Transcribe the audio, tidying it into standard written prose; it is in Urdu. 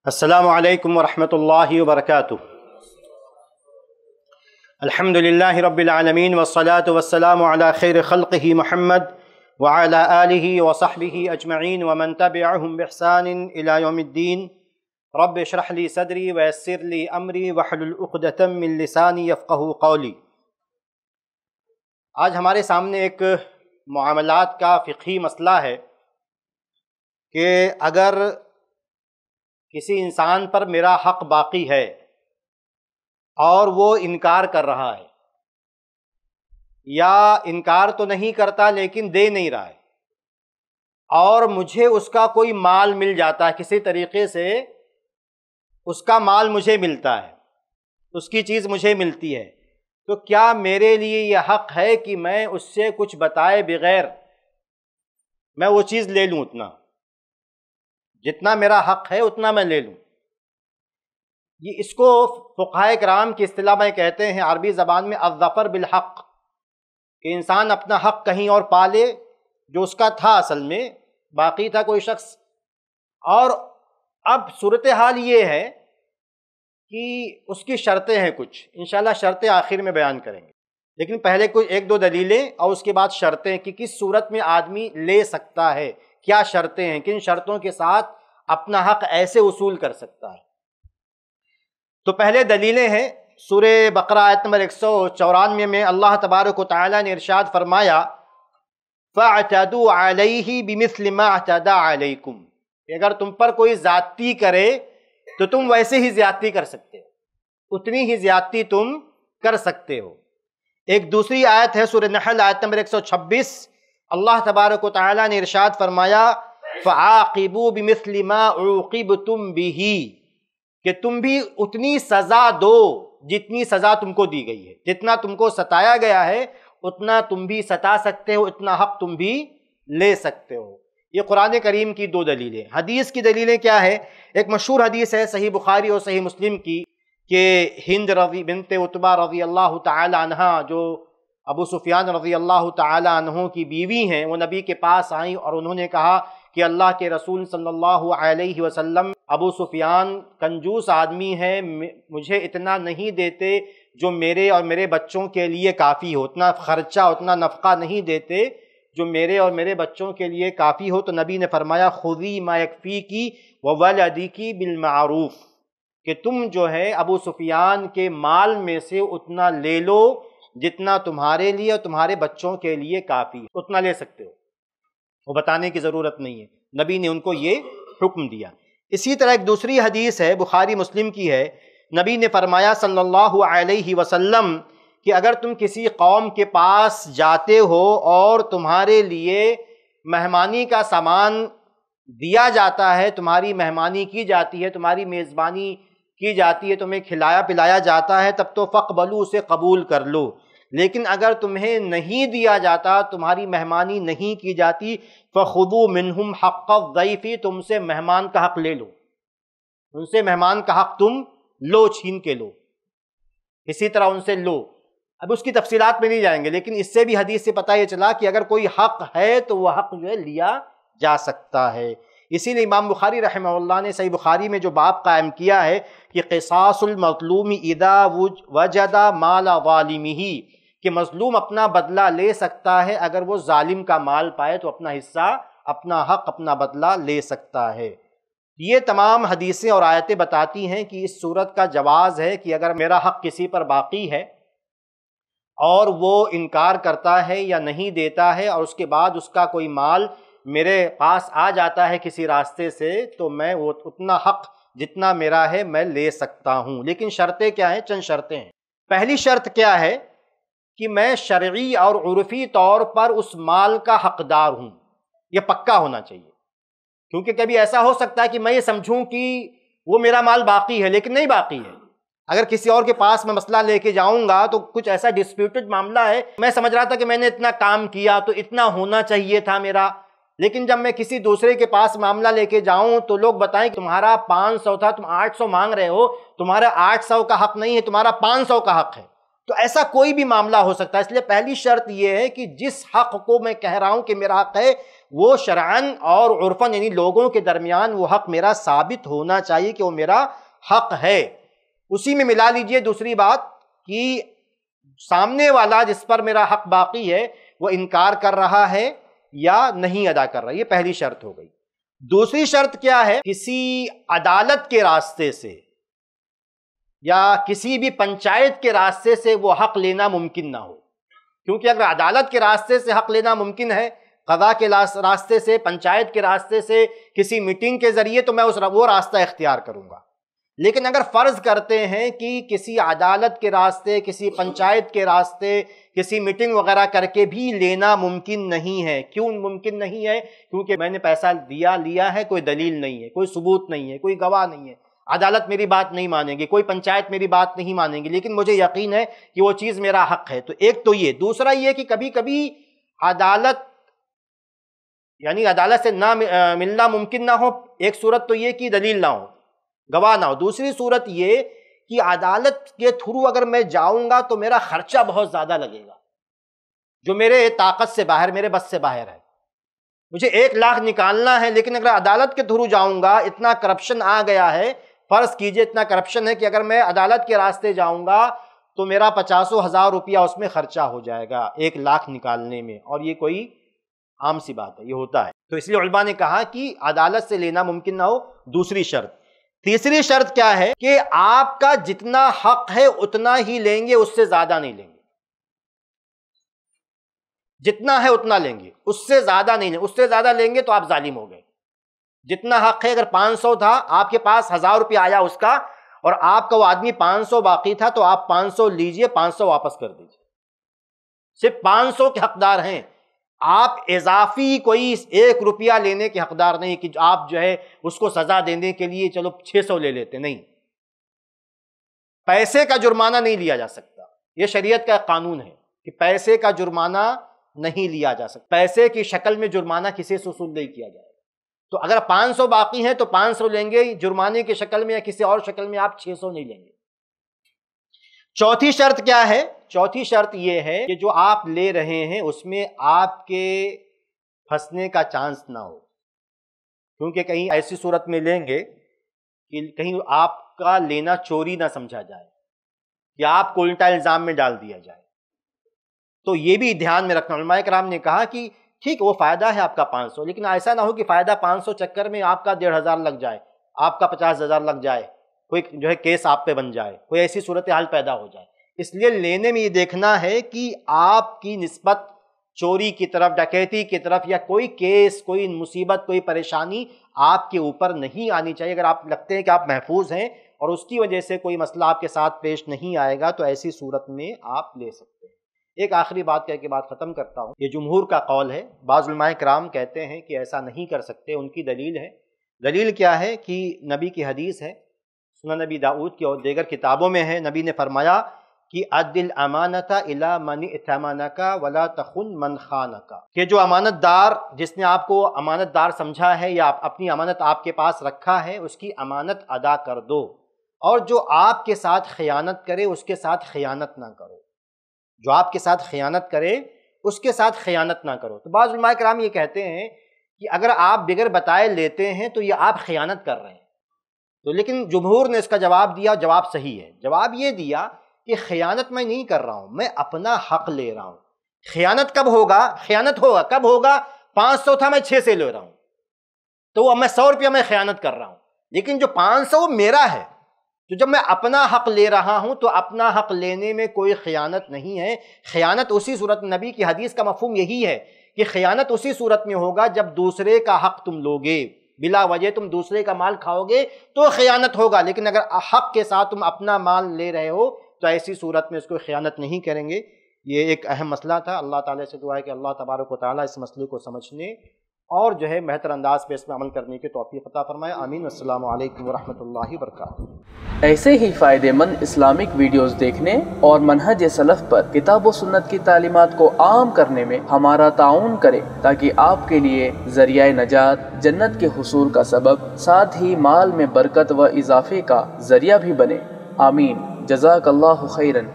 السلام علیکم ورحمۃ اللہ وبرکاتہ۔ الحمد للہ رب العالمین والصلاة والسلام علی خیر خلقہ محمد وعلی آلہ وصحبہ اجمعین ومن تبعہم بإحسان الی یوم الدین۔ رب اشرح لی صدری ویسر لی امری واحلل عقدۃ من لسانی یفقہوا قولی۔ آج ہمارے سامنے ایک معاملات کا فقہی مسئلہ ہے کہ اگر کسی انسان پر میرا حق باقی ہے اور وہ انکار کر رہا ہے، یا انکار تو نہیں کرتا لیکن دے نہیں رہا ہے، اور مجھے اس کا کوئی مال مل جاتا ہے، کسی طریقے سے اس کا مال مجھے ملتا ہے، اس کی چیز مجھے ملتی ہے، تو کیا میرے لیے یہ حق ہے کہ میں اس سے کچھ بتائے بغیر میں وہ چیز لے لوں؟ جتنا میرا حق ہے اتنا میں لے لوں۔ یہ اس کو فقہائے کرام کی اصطلاح میں کہتے ہیں عربی زبان میں الظفر بالحق، کہ انسان اپنا حق کہیں اور پا لے جو اس کا تھا، اصل میں باقی تھا کوئی شخص۔ اور اب صورتحال یہ ہے کہ اس کی شرطیں ہیں کچھ، انشاءاللہ شرطیں آخر میں بیان کریں گے، لیکن پہلے کوئی ایک دو دلیلیں اور اس کے بعد شرطیں کہ کس صورت میں آدمی لے سکتا ہے، کیا شرطیں ہیں، کن شرطوں کے ساتھ اپنا حق ایسے وصول کر سکتا ہے۔ تو پہلے دلیلیں ہیں، سورہ بقرہ آیت نمبر 194 میں اللہ تبارک و تعالیٰ نے ارشاد فرمایا فَاعْتَدُوا عَلَيْهِ بِمِثْلِ مَا اعْتَدَى عَلَيْكُمْ، کہ اگر تم پر کوئی زیادتی کرے تو تم ویسے ہی زیادتی کر سکتے ہو، اتنی ہی زیادتی تم کر سکتے ہو۔ ایک دوسری آیت ہے سورہ نحل آیت نمبر 126، اللہ تبارک و تعالیٰ نے ارشاد فرمایا فَعَاقِبُوا بِمِثْلِ مَا عُوقِبْتُمْ بِهِ، کہ تم بھی اتنی سزا دو جتنی سزا تم کو دی گئی ہے، جتنا تم کو ستایا گیا ہے اتنا تم بھی ستا سکتے ہو، اتنا حق تم بھی لے سکتے ہو۔ یہ قرآن کریم کی دو دلیلیں۔ حدیث کی دلیلیں کیا ہے؟ ایک مشہور حدیث ہے صحیح بخاری اور صحیح مسلم کی، کہ ہند بنت عتبہ رضی اللہ تعالی عنہ، جو ابو سفیان رضی اللہ تعالی عنہ کی بیوی ہیں، وہ نبی کے پاس آئیں اور انہوں نے کہا کہ اللہ کے رسول صلی اللہ علیہ وسلم، ابو سفیان کنجوس آدمی ہے، مجھے اتنا نہیں دیتے جو میرے اور میرے بچوں کے لیے کافی ہو، اتنا خرچہ اتنا نفقہ نہیں دیتے جو میرے اور میرے بچوں کے لیے کافی ہو۔ تو نبی نے فرمایا خُذِي مَا يَكْفِيكِ وَوَلَدِكِ بِالْمَعْرُوفِ، کہ تم جو ہے ابو سفیان کے مال میں سے اتنا لے لو جتنا تمہارے لیے اور تمہارے بچوں کے لیے کافی، اتنا لے سکتے ہو، وہ بتانے کی ضرورت نہیں ہے، نبی نے ان کو یہ حکم دیا۔ اسی طرح ایک دوسری حدیث ہے، بخاری مسلم کی ہے، نبی نے فرمایا صلی اللہ علیہ وسلم کہ اگر تم کسی قوم کے پاس جاتے ہو اور تمہارے لیے مہمانی کا سامان دیا جاتا ہے، تمہاری مہمانی کی جاتی ہے، تمہاری میزبانی کی جاتی ہے، تمہیں کھلایا پلایا جاتا ہے، تب تو فقبلوا، اسے قبول کر لو۔ لیکن اگر تمہیں نہیں دیا جاتا، تمہاری مہمانی نہیں کی جاتی، فَخُذُوا مِنْهُمْ حَقَّ الضَّيْفِ، تم سے مہمان کا حق لے لو، ان سے مہمان کا حق تم لو، چھین کے لو، اسی طرح ان سے لو۔ اب اس کی تفصیلات میں نہیں جائیں گے، لیکن اس سے بھی حدیث سے پتہ یہ چلا کہ اگر کوئی حق ہے تو وہ حق جو ہے لیا جا سکتا ہے۔ اسی لیے امام بخاری رحمہ اللہ نے صحیح بخاری میں جو باب قائم کیا ہے کہ قصاص المظلوم اذا وجد مال ظالمہ، کہ مظلوم اپنا بدلہ لے سکتا ہے اگر وہ ظالم کا مال پائے تو اپنا حصہ، اپنا حق، اپنا بدلہ لے سکتا ہے۔ یہ تمام حدیثیں اور آیتیں بتاتی ہیں کہ اس صورت کا جواز ہے کہ اگر میرا حق کسی پر باقی ہے اور وہ انکار کرتا ہے یا نہیں دیتا ہے، اور اس کے بعد اس کا کوئی مال میرے پاس آ جاتا ہے کسی راستے سے، تو میں وہ اتنا حق جتنا میرا ہے میں لے سکتا ہوں۔ لیکن شرطیں کیا ہیں؟ چند شرطیں ہیں۔ پہلی شرط کیا ہے کہ میں شرعی اور عرفی طور پر اس مال کا حقدار ہوں، یہ پکا ہونا چاہیے، کیونکہ کبھی ایسا ہو سکتا ہے کہ میں یہ سمجھوں کہ وہ میرا مال باقی ہے لیکن نہیں باقی ہے۔ اگر کسی اور کے پاس میں مسئلہ لے کے جاؤں گا تو کچھ ایسا ڈسپیوٹڈ معاملہ ہے، میں سمجھ رہا تھا کہ میں نے اتنا کام کیا تو اتنا ہونا چاہیے تھا میرا، لیکن جب میں کسی دوسرے کے پاس معاملہ لے کے جاؤں تو لوگ بتائیں کہ تمہارا 500 تھا، تم 800 مانگ رہے ہو، تمہارا 800 کا حق نہیں ہے، تمہارا 500 کا حق ہے، تو ایسا کوئی بھی معاملہ ہو سکتا ہے. اس لیے پہلی شرط یہ ہے کہ جس حق کو میں کہہ رہا ہوں کہ میرا حق ہے وہ شرعاً اور عرفاً یعنی لوگوں کے درمیان وہ حق میرا ثابت ہونا چاہیے کہ وہ میرا حق ہے. اسی میں ملا لیجئے دوسری بات کہ سامنے والا جس پر میرا حق باقی ہے وہ انکار کر رہا ہے یا نہیں ادا کر رہا ہے. یہ پہلی شرط ہو گئی. دوسری شرط کیا ہے؟ کسی عدالت کے راستے سے یا کسی بھی پنچایت کے راستے سے وہ حق لینا ممکن نہ ہو. کیونکہ اگر عدالت کے راستے سے حق لینا ممکن ہے، قضاء کے راستے سے، پنچایت کے راستے سے، کسی میٹنگ کے ذریعے، تو میں وہ راستہ اختیار کروں گا. لیکن اگر فرض کرتے ہیں کہ کسی عدالت کے راستے، کسی پنچایت کے راستے، کسی میٹنگ وغیرہ کر کے بھی لینا ممکن نہیں ہے. کیوں ممکن نہیں ہے؟ کیونکہ میں نے پیسہ لیا ہے، کوئی دلیل نہیں ہے، کوئی ثبوت نہیں ہے، کوئی گواہ نہیں ہے، عدالت میری بات نہیں مانے گی، کوئی پنچایت میری بات نہیں مانے گی، لیکن مجھے یقین ہے کہ وہ چیز میرا حق ہے. تو ایک تو یہ. دوسرا یہ کہ کبھی کبھی عدالت یعنی عدالت سے نہ ملنا ممکن نہ ہو. ایک صورت تو یہ کہ دلیل نہ ہو، گواہ نہ ہو. دوسری صورت یہ کہ عدالت کے تھرو اگر میں جاؤں گا تو میرا خرچہ بہت زیادہ لگے گا جو میرے طاقت سے باہر، میرے بس سے باہر ہے. مجھے 1 لاکھ نکالنا ہے، لیکن اگر عدالت کے تھرو جاؤں گا، اتنا کرپشن آ گیا ہے، فرض کیجئے اتنا کرپشن ہے کہ اگر میں عدالت کے راستے جاؤں گا تو میرا 50,000 روپیہ اس میں خرچہ ہو جائے گا 1 لاکھ نکالنے میں. اور یہ کوئی عام سی بات ہے، یہ ہوتا ہے. تو اس لیے علماء نے کہا کہ عدالت سے لینا ممکن نہ ہو. دوسری شرط. تیسری شرط کیا ہے؟ کہ آپ کا جتنا حق ہے اتنا ہی لیں گے، اس سے زیادہ نہیں لیں گے. جتنا ہے اتنا لیں گے، اس سے زیادہ نہیں لیں. اس سے زیادہ لیں گے تو آپ ظالم ہو گئے. جتنا حق ہے، اگر 500 تھا، آپ کے پاس 1000 روپیہ آیا اس کا، اور آپ کا وہ آدمی 500 باقی تھا، تو آپ 500 لیجئے، 500 واپس کر دیجئے. صرف 500 کے حقدار ہیں آپ. اضافی کوئی 1 روپیہ لینے کے حقدار نہیں کہ آپ جو ہے اس کو سزا دینے کے لیے چلو 600 لے لیتے. نہیں، پیسے کا جرمانہ نہیں لیا جا سکتا. یہ شریعت کا قانون ہے کہ پیسے کا جرمانہ نہیں لیا جا سکتا. پیسے کی شکل میں جرمانہ کسی سے وصول نہیں کیا جائے. تو اگر 500 باقی ہیں تو 500 لیں گے جرمانے کی شکل میں، یا کسی اور شکل میں آپ 600 نہیں لیں گے. چوتھی شرط کیا ہے؟ چوتھی شرط یہ ہے کہ جو آپ لے رہے ہیں اس میں آپ کے پھنسنے کا چانس نہ ہو. کیونکہ کہیں ایسی صورت میں لیں گے کہ کہیں آپ کا لینا چوری نہ سمجھا جائے یا آپ کو الٹا الزام میں ڈال دیا جائے. تو یہ بھی دھیان میں رکھنا. علماء کرام نے کہا کہ ٹھیک وہ فائدہ ہے آپ کا 500، لیکن ایسا نہ ہو کہ فائدہ 500 چکر میں آپ کا 1,500 لگ جائے، آپ کا 50,000 لگ جائے، کوئی جو ہے کیس آپ پہ بن جائے، کوئی ایسی صورتحال پیدا ہو جائے. اس لیے لینے میں یہ دیکھنا ہے کہ آپ کی نسبت چوری کی طرف، ڈکیتی کی طرف، یا کوئی کیس، کوئی مصیبت، کوئی پریشانی آپ کے اوپر نہیں آنی چاہیے. اگر آپ لگتے ہیں کہ آپ محفوظ ہیں اور اس کی وجہ سے کوئی مسئلہ آپ کے ساتھ پیش نہیں آئے گا تو ایسی صورت میں آپ لے سکتے ہیں. ایک آخری بات کہہ کے بات ختم کرتا ہوں. یہ جمہور کا قول ہے. بعض علماء کرام کہتے ہیں کہ ایسا نہیں کر سکتے. ان کی دلیل ہے. دلیل کیا ہے؟ کہ نبی کی حدیث ہے، سنن نبی داؤد کی اور دیگر کتابوں میں ہے. نبی نے فرمایا کہ عدل امانت الی من ائتمنک ولا تخن من خانک، کہ جو امانت دار، جس نے آپ کو امانت دار سمجھا ہے یا اپنی امانت آپ کے پاس رکھا ہے، اس کی امانت ادا کر دو، اور جو آپ کے ساتھ خیانت کرے اس کے ساتھ خیانت نہ کرو. جو آپ کے ساتھ خیانت کرے اس کے ساتھ خیانت نہ کرو. تو بعض علماء کرام یہ کہتے ہیں کہ اگر آپ بغیر بتائے لیتے ہیں تو یہ آپ خیانت کر رہے ہیں. تو لیکن جمہور نے اس کا جواب دیا، جواب صحیح ہے. جواب یہ دیا کہ خیانت میں نہیں کر رہا ہوں، میں اپنا حق لے رہا ہوں. خیانت کب ہوگا؟ خیانت ہوگا کب ہوگا؟ 500 تھا، میں 6 سے لے رہا ہوں، تو اب میں 100 روپیہ میں خیانت کر رہا ہوں. لیکن جو 500 میرا ہے، تو جب میں اپنا حق لے رہا ہوں تو اپنا حق لینے میں کوئی خیانت نہیں ہے. خیانت اسی صورت، نبی کی حدیث کا مفہوم یہی ہے کہ خیانت اسی صورت میں ہوگا جب دوسرے کا حق تم لوگے، بلا وجہ تم دوسرے کا مال کھاؤ گے تو خیانت ہوگا. لیکن اگر حق کے ساتھ تم اپنا مال لے رہے ہو تو ایسی صورت میں اس کو خیانت نہیں کریں گے. یہ ایک اہم مسئلہ تھا. اللہ تعالیٰ سے دعا ہے کہ اللہ تبارک و تعالیٰ اس مسئلے کو سمجھنے اور جو ہے بہتر انداز پہ اس میں عمل کرنے کی توفیق عطا فرمائے. آمین. السلام علیکم ورحمۃ اللہ وبرکاتہ. ایسے ہی فائدہ مند اسلامک ویڈیوز دیکھنے اور منہج سلف پر کتاب و سنت کی تعلیمات کو عام کرنے میں ہمارا تعاون کریں تاکہ آپ کے لیے ذریعہ نجات، جنت کے حصول کا سبب، ساتھ ہی مال میں برکت و اضافے کا ذریعہ بھی بنے. آمین. جزاک اللہ خیرن.